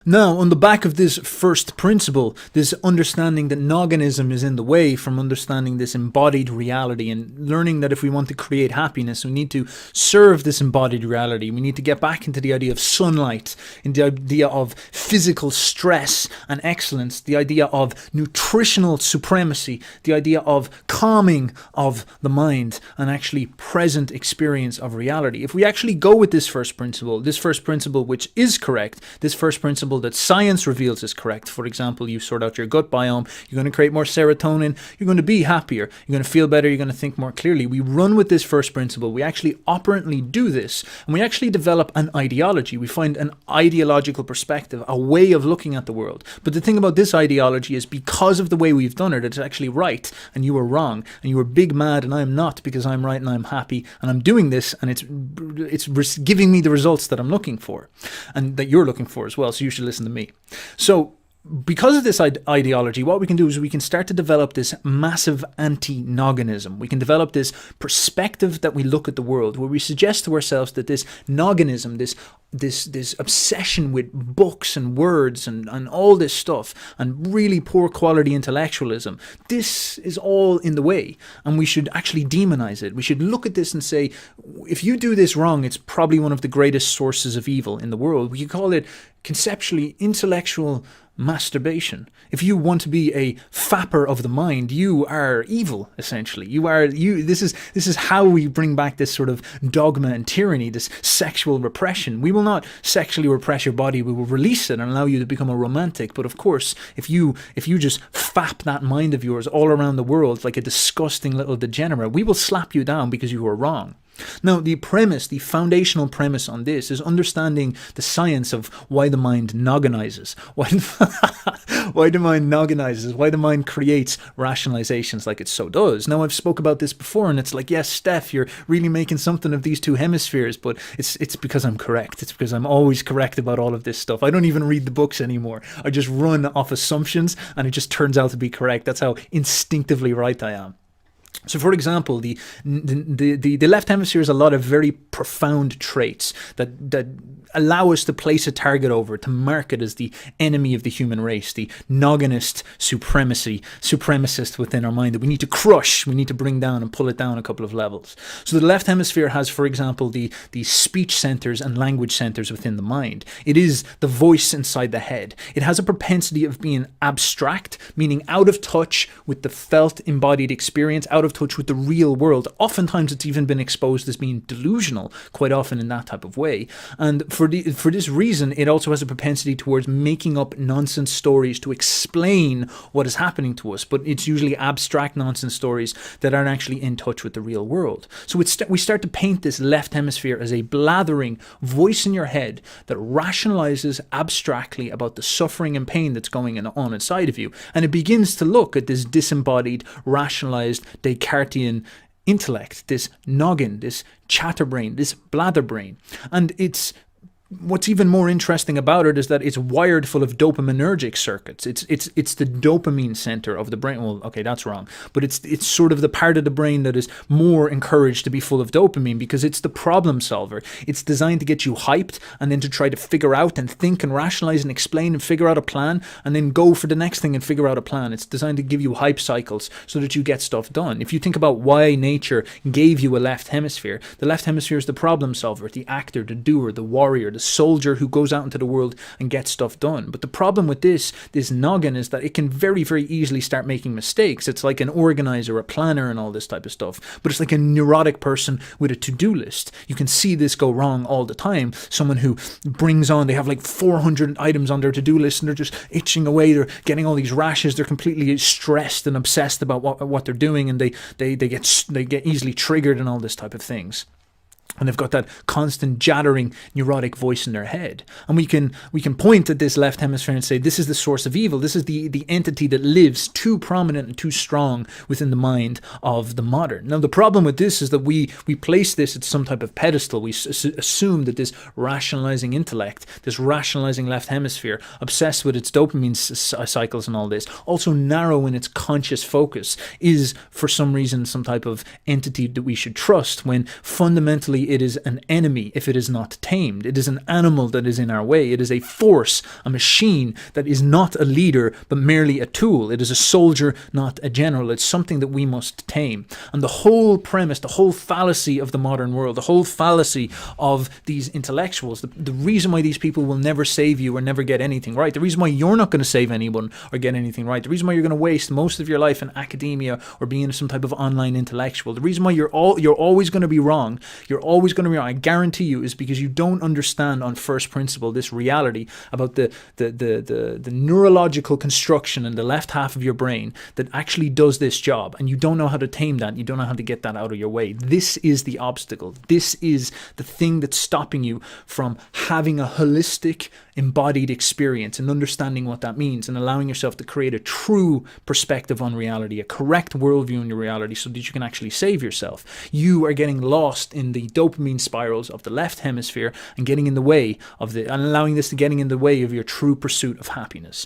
Now, on the back of this first principle, this understanding that nogginism is in the way from understanding this embodied reality and learning that if we want to create happiness, we need to serve this embodied reality. We need to get back into the idea of sunlight, in the idea of physical stress and excellence, the idea of nutritional supremacy, the idea of calming of the mind and actually present experience of reality. If we actually go with this first principle which is correct, this first principle that science reveals is correct. For example, you sort out your gut biome, you're going to create more serotonin, you're going to be happier, you're going to feel better, you're going to think more clearly. We run with this first principle, we actually operantly do this, and we actually develop an ideology. We find an ideological perspective, a way of looking at the world. But the thing about this ideology is because of the way we've done it, it's actually right and you were wrong, and you were big mad and I'm not because I'm right and I'm happy and I'm doing this and it's giving me the results that I'm looking for and that you're looking for as well. So you should listen to me. So because of this ideology, what we can do is we can start to develop this massive anti-nogginism. We can develop this perspective that we look at the world, where we suggest to ourselves that this nogginism, this obsession with books and words and all this stuff, and really poor quality intellectualism, this is all in the way, and we should actually demonize it. We should look at this and say, if you do this wrong, it's probably one of the greatest sources of evil in the world. We could call it conceptually intellectual masturbation. If you want to be a fapper of the mind, you are evil, essentially. This is how we bring back this sort of dogma and tyranny, this sexual repression. We will not sexually repress your body, we will release it and allow you to become a romantic. But of course, if you just fap that mind of yours all around the world like a disgusting little degenerate, we will slap you down because you were wrong. Now, the foundational premise on this is understanding the science of why the mind nogginizes, why the mind nogginizes, why the mind creates rationalizations like it so does. Now, I've spoke about this before, and it's like, yes, Steph, you're really making something of these two hemispheres, but it's because I'm correct. It's because I'm always correct about all of this stuff. I don't even read the books anymore. I just run off assumptions, and it just turns out to be correct. That's how instinctively right I am. So, for example, the left hemisphere has a lot of very profound traits that allow us to place a target over, to mark it as the enemy of the human race, the nogginist supremacist within our mind that we need to crush, we need to bring down and pull it down a couple of levels. So the left hemisphere has, for example, the speech centers and language centers within the mind. It is the voice inside the head. It has a propensity of being abstract, meaning out of touch with the felt embodied experience, out of touch with the real world. Oftentimes it's even been exposed as being delusional, quite often in that type of way. And for this reason, it also has a propensity towards making up nonsense stories to explain what is happening to us, but it's usually abstract nonsense stories that aren't actually in touch with the real world. So we start to paint this left hemisphere as a blathering voice in your head that rationalizes abstractly about the suffering and pain that's going on inside of you. And it begins to look at this disembodied, rationalized, Descartesian intellect, this noggin, this chatterbrain, this blatherbrain. And what's even more interesting about it is that it's wired full of dopaminergic circuits. It's the dopamine center of the brain. Well, okay, that's wrong. But it's sort of the part of the brain that is more encouraged to be full of dopamine because it's the problem solver. It's designed to get you hyped and then to try to figure out and think and rationalize and explain and figure out a plan and then go for the next thing and figure out a plan. It's designed to give you hype cycles so that you get stuff done. If you think about why nature gave you a left hemisphere, the left hemisphere is the problem solver, the actor, the doer, the warrior, the soldier who goes out into the world and gets stuff done. But the problem with this noggin is that it can very, very easily start making mistakes. It's like an organizer, a planner and all this type of stuff. But it's like a neurotic person with a to-do list. You can see this go wrong all the time. Someone who they have like 400 items on their to-do list and they're just itching away. They're getting all these rashes. They're completely stressed and obsessed about what they're doing, and they get easily triggered and all this type of things. And they've got that constant jattering neurotic voice in their head. And we can point at this left hemisphere and say, this is the source of evil. This is the entity that lives too prominent and too strong within the mind of the modern. Now, the problem with this is that we place this at some type of pedestal. We assume that this rationalizing intellect, this rationalizing left hemisphere, obsessed with its dopamine cycles and all this, also narrow in its conscious focus, is for some reason some type of entity that we should trust, when fundamentally reality, it is an enemy if it is not tamed. It is an animal that is in our way. It is a force, a machine that is not a leader, but merely a tool. It is a soldier, not a general. It's something that we must tame. And the whole premise, the whole fallacy of the modern world, the whole fallacy of these intellectuals, the reason why these people will never save you or never get anything right, the reason why you're not going to save anyone or get anything right, the reason why you're going to waste most of your life in academia or being some type of online intellectual, the reason why you're always going to be wrong, I guarantee you, is because you don't understand on first principle this reality about the neurological construction in the left half of your brain that actually does this job, and you don't know how to tame that, you don't know how to get that out of your way. This is the obstacle. This is the thing that's stopping you from having a holistic, embodied experience and understanding what that means and allowing yourself to create a true perspective on reality, a correct worldview in your reality, so that you can actually save yourself. You are getting lost in the dopamine spirals of the left hemisphere and getting in the way of and allowing this to getting in the way of your true pursuit of happiness.